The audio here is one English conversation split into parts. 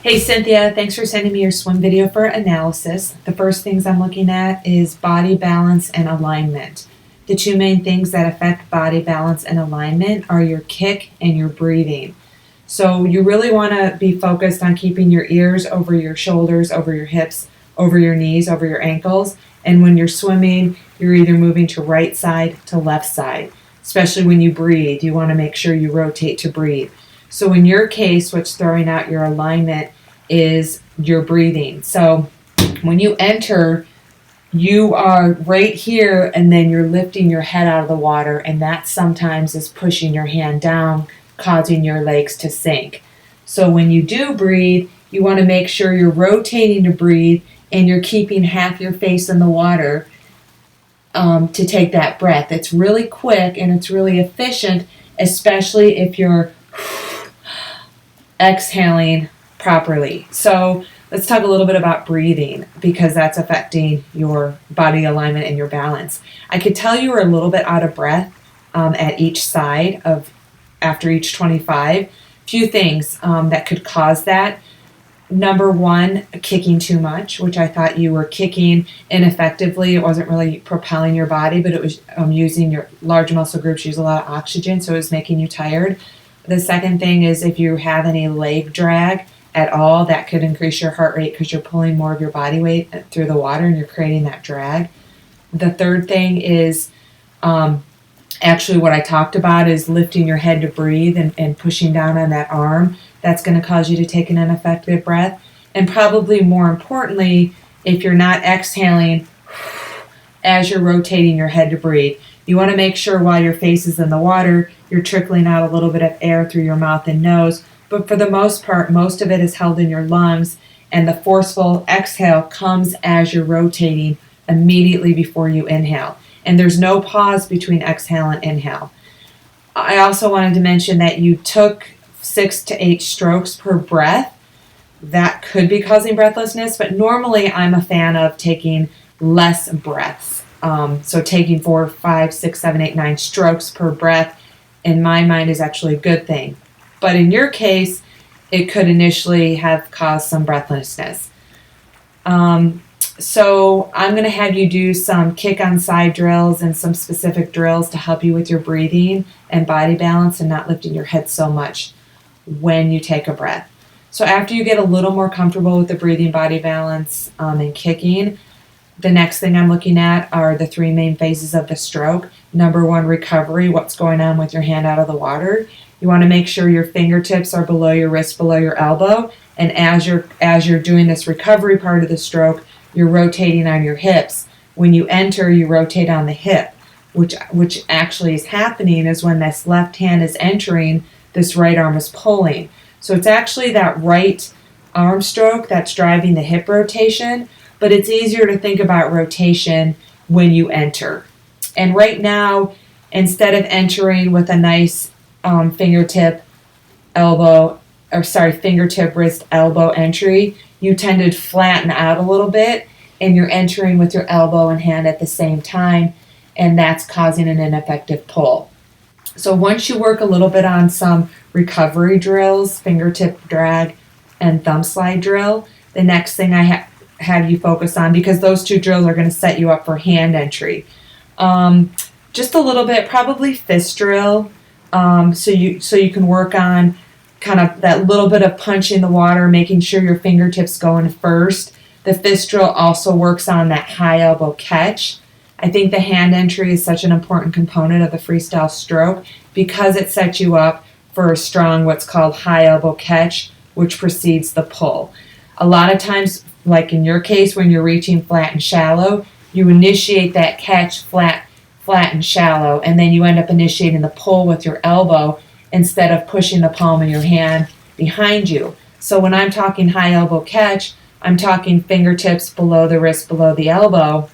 Hey Cynthia, thanks for sending me your swim video for analysis. The first things I'm looking at is body balance and alignment. The two main things that affect body balance and alignment are your kick and your breathing. So you really want to be focused on keeping your ears over your shoulders, over your hips, over your knees, over your ankles. And when you're swimming, you're either moving to right side to left side. Especially when you breathe, you want to make sure you rotate to breathe. So in your case, what's throwing out your alignment is your breathing. So when you enter, you are right here and then you're lifting your head out of the water, and that sometimes is pushing your hand down, causing your legs to sink. So when you do breathe, you want to make sure you're rotating to breathe and you're keeping half your face in the water to take that breath. It's really quick and it's really efficient, especially if you're exhaling properly. So let's talk a little bit about breathing, because that's affecting your body alignment and your balance. I could tell you were a little bit out of breath at each side of after each 25. Few things that could cause that. Number one, kicking too much, which I thought you were kicking ineffectively. It wasn't really propelling your body, but it was using your large muscle groups, use a lot of oxygen, so it was making you tired. The second thing is if you have any leg drag at all, that could increase your heart rate because you're pulling more of your body weight through the water and you're creating that drag. The third thing is actually what I talked about is lifting your head to breathe and pushing down on that arm. That's going to cause you to take an ineffective breath. And probably more importantly, if you're not exhaling as you're rotating your head to breathe, you want to make sure while your face is in the water, you're trickling out a little bit of air through your mouth and nose. But for the most part, most of it is held in your lungs, and the forceful exhale comes as you're rotating immediately before you inhale. And there's no pause between exhale and inhale. I also wanted to mention that you took 6 to 8 strokes per breath. That could be causing breathlessness, but normally I'm a fan of taking less breaths. So taking 4, 5, 6, 7, 8, 9 strokes per breath, in my mind, is actually a good thing. But in your case, it could initially have caused some breathlessness. So I'm going to have you do some kick on side drills and some specific drills to help you with your breathing and body balance and not lifting your head so much when you take a breath. So after you get a little more comfortable with the breathing, body balance, and kicking, the next thing I'm looking at are the 3 main phases of the stroke. Number 1, recovery, what's going on with your hand out of the water. You want to make sure your fingertips are below your wrist, below your elbow, and as you're doing this recovery part of the stroke, you're rotating on your hips. When you enter, you rotate on the hip, which actually is happening is when this left hand is entering, this right arm is pulling. So it's actually that right arm stroke that's driving the hip rotation, but it's easier to think about rotation when you enter. And right now, instead of entering with a nice fingertip, wrist, elbow entry, you tend to flatten out a little bit, and you're entering with your elbow and hand at the same time, and that's causing an ineffective pull. So once you work a little bit on some recovery drills, fingertip drag and thumb slide drill, the next thing I have you focus on, because those 2 drills are going to set you up for hand entry. Just a little bit, probably fist drill, so you can work on kind of that little bit of punch in the water, making sure your fingertips going first. The fist drill also works on that high elbow catch. I think the hand entry is such an important component of the freestyle stroke because it sets you up for a strong, what's called high elbow catch, which precedes the pull. A lot of times, like in your case, when you're reaching flat and shallow, you initiate that catch flat and shallow, and then you end up initiating the pull with your elbow instead of pushing the palm of your hand behind you. So when I'm talking high elbow catch, I'm talking fingertips below the wrist, below the elbow,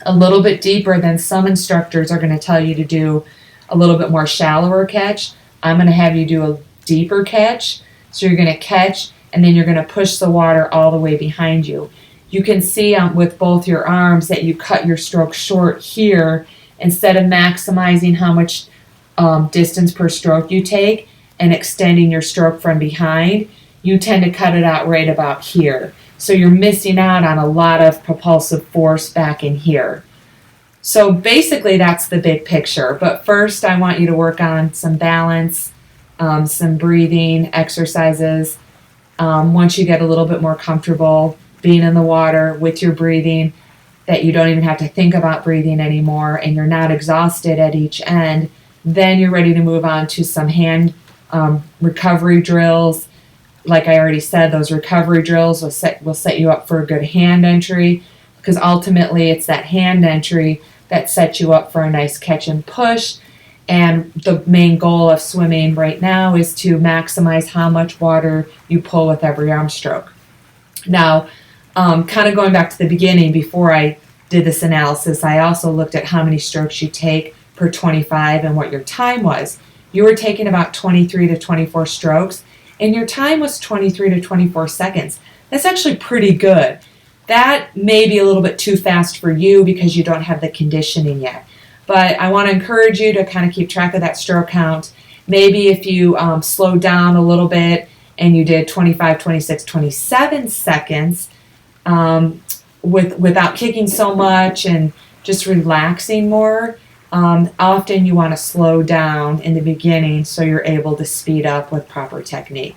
a little bit deeper than some instructors are going to tell you to do a little bit more shallower catch. I'm going to have you do a deeper catch. So you're going to catch, and then you're going to push the water all the way behind you. You can see with both your arms that you cut your stroke short here instead of maximizing how much distance per stroke you take and extending your stroke from behind, you tend to cut it out right about here. So you're missing out on a lot of propulsive force back in here. So basically that's the big picture. But first I want you to work on some balance, some breathing exercises. Once you get a little bit more comfortable being in the water with your breathing, that you don't even have to think about breathing anymore and you're not exhausted at each end, then you're ready to move on to some hand recovery drills. Like I already said, those recovery drills will set you up for a good hand entry, because ultimately it's that hand entry that sets you up for a nice catch and push. And the main goal of swimming right now is to maximize how much water you pull with every arm stroke. Now, kind of going back to the beginning, before I did this analysis, I also looked at how many strokes you take per 25 and what your time was. You were taking about 23 to 24 strokes, and your time was 23 to 24 seconds. That's actually pretty good. That may be a little bit too fast for you because you don't have the conditioning yet. But I want to encourage you to kind of keep track of that stroke count. Maybe if you slow down a little bit and you did 25, 26, 27 seconds without kicking so much and just relaxing more, often you want to slow down in the beginning so you're able to speed up with proper technique.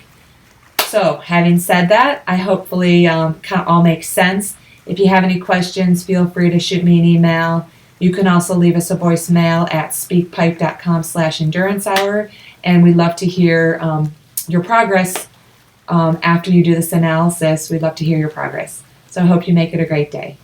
So having said that, I hopefully kind of all makes sense. If you have any questions, feel free to shoot me an email. You can also leave us a voicemail at speakpipe.com/endurance-hour, and we'd love to hear your progress after you do this analysis. We'd love to hear your progress. So I hope you make it a great day.